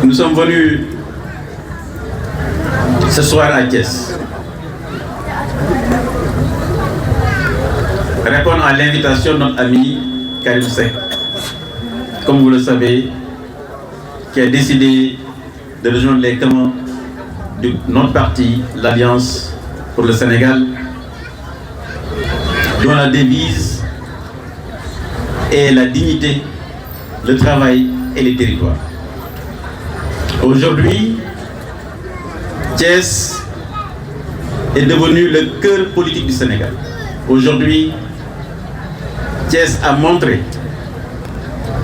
Nous sommes venus ce soir à Thiès répondre à l'invitation de notre ami Karim Seck, comme vous le savez, qui a décidé de rejoindre les camps de notre parti, l'Alliance pour le Sénégal, dont la devise est la dignité, le travail et les territoires. Aujourd'hui, Thiès est devenu le cœur politique du Sénégal. Aujourd'hui, Thiès a montré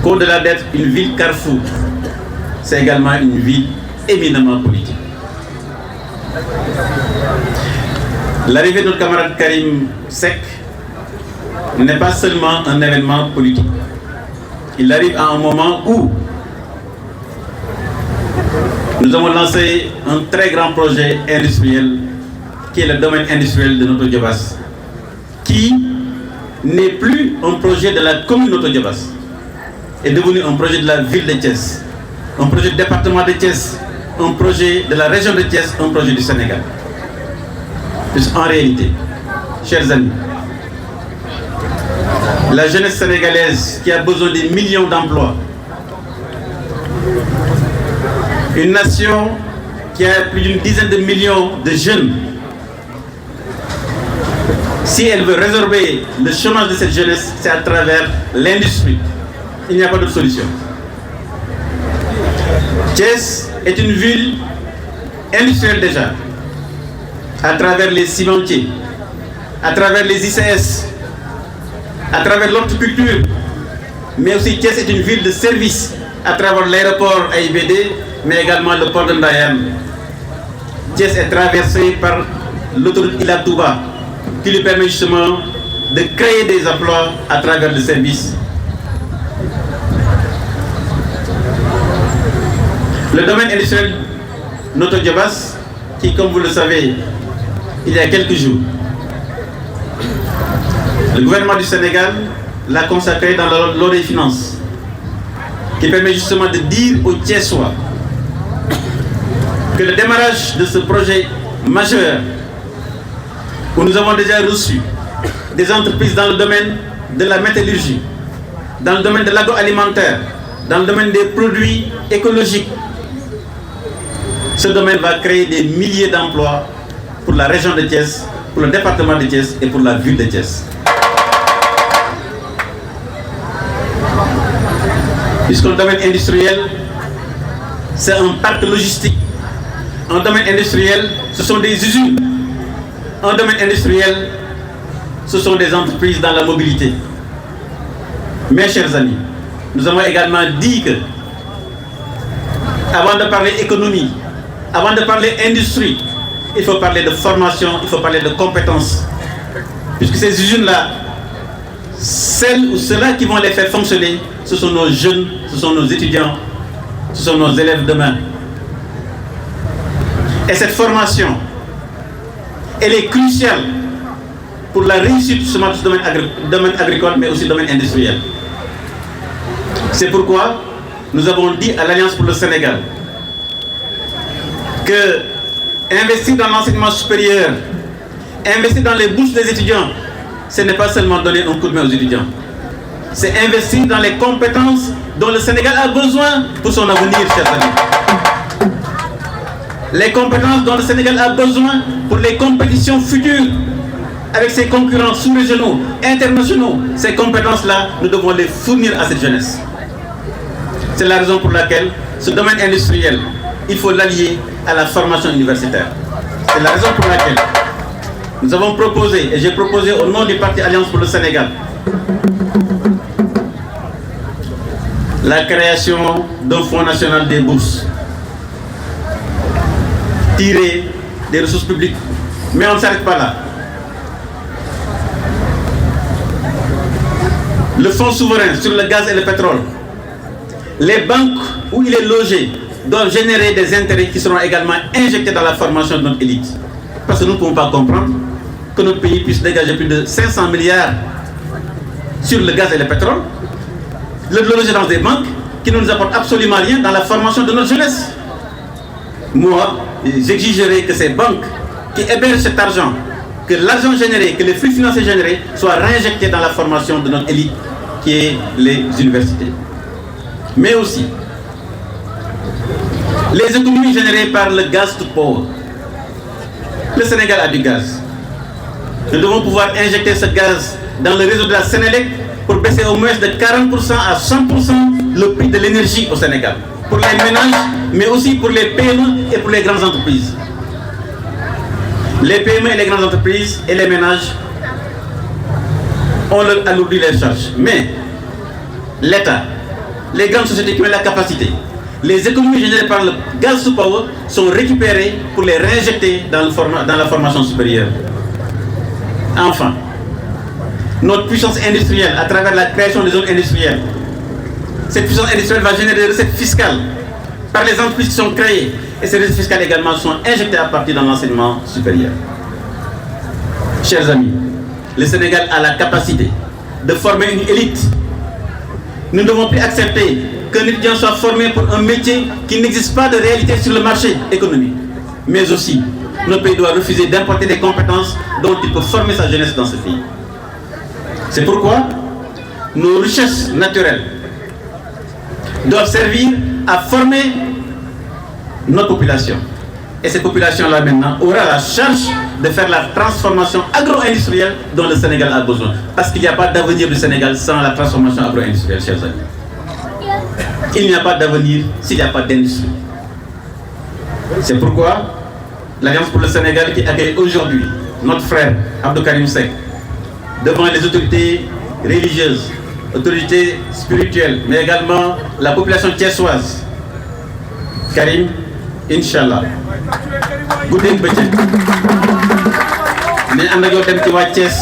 qu'au-delà d'être une ville carrefour, c'est également une ville éminemment politique. L'arrivée de notre camarade Karim Seck n'est pas seulement un événement politique. Il arrive à un moment où nous avons lancé un très grand projet industriel qui est le domaine industriel de Notto Diobass, qui n'est plus un projet de la commune Notto Diobass, est devenu un projet de la ville de Thiès, un projet du département de Thiès, un projet de la région de Thiès, un projet du Sénégal. En réalité, chers amis, la jeunesse sénégalaise qui a besoin de millions d'emplois, une nation qui a plus d'une dizaine de millions de jeunes, si elle veut résorber le chômage de cette jeunesse, c'est à travers l'industrie. Il n'y a pas d'autre solution. Thiès est une ville industrielle déjà, à travers les cimentiers, à travers les ICS, à travers l'horticulture, mais aussi Thiès est une ville de service à travers l'aéroport AIBD, mais également le port de Ndayane. Thiès est traversé par l'autoroute Ila Touba, qui lui permet justement de créer des emplois à travers le service. Le domaine industriel Notto Diobass, qui, comme vous le savez, il y a quelques jours, le gouvernement du Sénégal l'a consacré dans la loi des finances, qui permet justement de dire aux Thiessois que le démarrage de ce projet majeur, où nous avons déjà reçu des entreprises dans le domaine de la métallurgie, dans le domaine de l'agroalimentaire, dans le domaine des produits écologiques, ce domaine va créer des milliers d'emplois pour la région de Thiès, pour le département de Thiès et pour la ville de Thiès. Puisque le domaine industriel, c'est un parc logistique. Un domaine industriel, ce sont des usines. Un domaine industriel, ce sont des entreprises dans la mobilité. Mes chers amis, nous avons également dit que, avant de parler économie, avant de parler industrie, il faut parler de formation, il faut parler de compétences. Puisque ces usines-là, celles ou ceux-là qui vont les faire fonctionner, ce sont nos jeunes, ce sont nos étudiants, ce sont nos élèves demain. Et cette formation, elle est cruciale pour la réussite justement du domaine agricole, mais aussi du domaine industriel. C'est pourquoi nous avons dit à l'Alliance pour le Sénégal que investir dans l'enseignement supérieur, investir dans les bourses des étudiants, ce n'est pas seulement donner un coup de main aux étudiants. C'est investir dans les compétences dont le Sénégal a besoin pour son avenir, chers amis. Les compétences dont le Sénégal a besoin pour les compétitions futures avec ses concurrents sous-régionaux, internationaux. Ces compétences-là, nous devons les fournir à cette jeunesse. C'est la raison pour laquelle ce domaine industriel, il faut l'allier à la formation universitaire. C'est la raison pour laquelle nous avons proposé, et j'ai proposé au nom du parti Alliance pour le Sénégal, la création d'un fonds national des bourses, tiré des ressources publiques. Mais on ne s'arrête pas là. Le fonds souverain sur le gaz et le pétrole, les banques où il est logé doivent générer des intérêts qui seront également injectés dans la formation de notre élite. Parce que nous ne pouvons pas comprendre que notre pays puisse dégager plus de 500 milliards sur le gaz et le pétrole, le loger dans des banques qui ne nous apportent absolument rien dans la formation de notre jeunesse. Moi, j'exigerai que ces banques qui hébergent cet argent, que l'argent généré, que les flux financiers générés soient réinjectés dans la formation de notre élite, qui est les universités. Mais aussi, les économies générées par le gaz to power. Le Sénégal a du gaz. Nous devons pouvoir injecter ce gaz dans le réseau de la Sénélec pour baisser au moins de 40% à 100% le prix de l'énergie au Sénégal. Pour les ménages, mais aussi pour les PME et pour les grandes entreprises. Les PME et les grandes entreprises et les ménages ont alourdi les charges. Mais l'État, les grandes sociétés qui ont la capacité, les économies générées par le gaz to power sont récupérées pour les réinjecter dans la formation supérieure. Enfin, notre puissance industrielle à travers la création des zones industrielles. Cette puissance industrielle va générer des recettes fiscales par les entreprises qui sont créées. Et ces recettes fiscales également sont injectées à partir de l'enseignement supérieur. Chers amis, le Sénégal a la capacité de former une élite. Nous ne devons plus accepter qu'un étudiant soit formé pour un métier qui n'existe pas de réalité sur le marché économique. Mais aussi, notre pays doit refuser d'importer des compétences dont il peut former sa jeunesse dans ce pays. C'est pourquoi nos richesses naturelles doivent servir à former notre population. Et cette population-là maintenant aura la charge de faire la transformation agro-industrielle dont le Sénégal a besoin. Parce qu'il n'y a pas d'avenir du Sénégal sans la transformation agro-industrielle, chers amis. Il n'y a pas d'avenir s'il n'y a pas d'industrie. C'est pourquoi l'Alliance pour le Sénégal qui accueille aujourd'hui notre frère Abdou Karim Seck devant les autorités religieuses, autorités spirituelles, mais également la population thiessoise. Karim, Inch'Allah. Guddeeg bëccëg mais ànd ak yow dem ci waa Thiès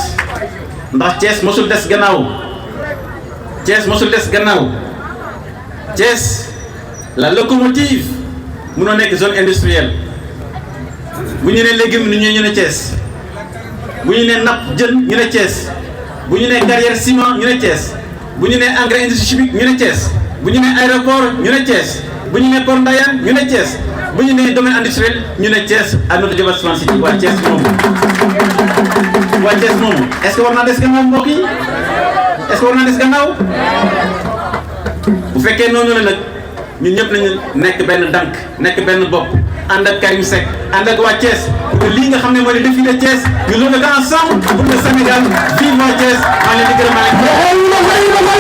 ndax Thiès mosul des gannaaw. Thiès mosul des gannaaw. Thiès la locomotive mënoo nekk zone industrielle. Bu ñu nee légumes ñu ne Thiès. Bu ñu nee napp jën ñu ne Thiès. Bu ñu nee carrière ciment ñu ne Thiès. Bu ñu nee engrais industrie chimique ñu ne Thiès. Bu ñu nee aéroport ñu ne Thiès. Bu ñu nee Port Ndayane ñu ne Thiès. Bu ñu nee domaine industriel ñu ne Thiès à notre département city waa Thiès moomu. waa Thiès moomu est-ce que war naa des gannaaw mbokk yi est-ce que war naa des gannaaw bu fekkee noonu la nag ñun ñëpp nañu nekk benn dànk nekk benn bopp ànd ak Karim Seck ànd ak waa Thiès pour que lii nga xam ne mooy le défi de Thiès ñu lever ko ensemble pour le Sénégal vive waa Thiès maa leen di gërëm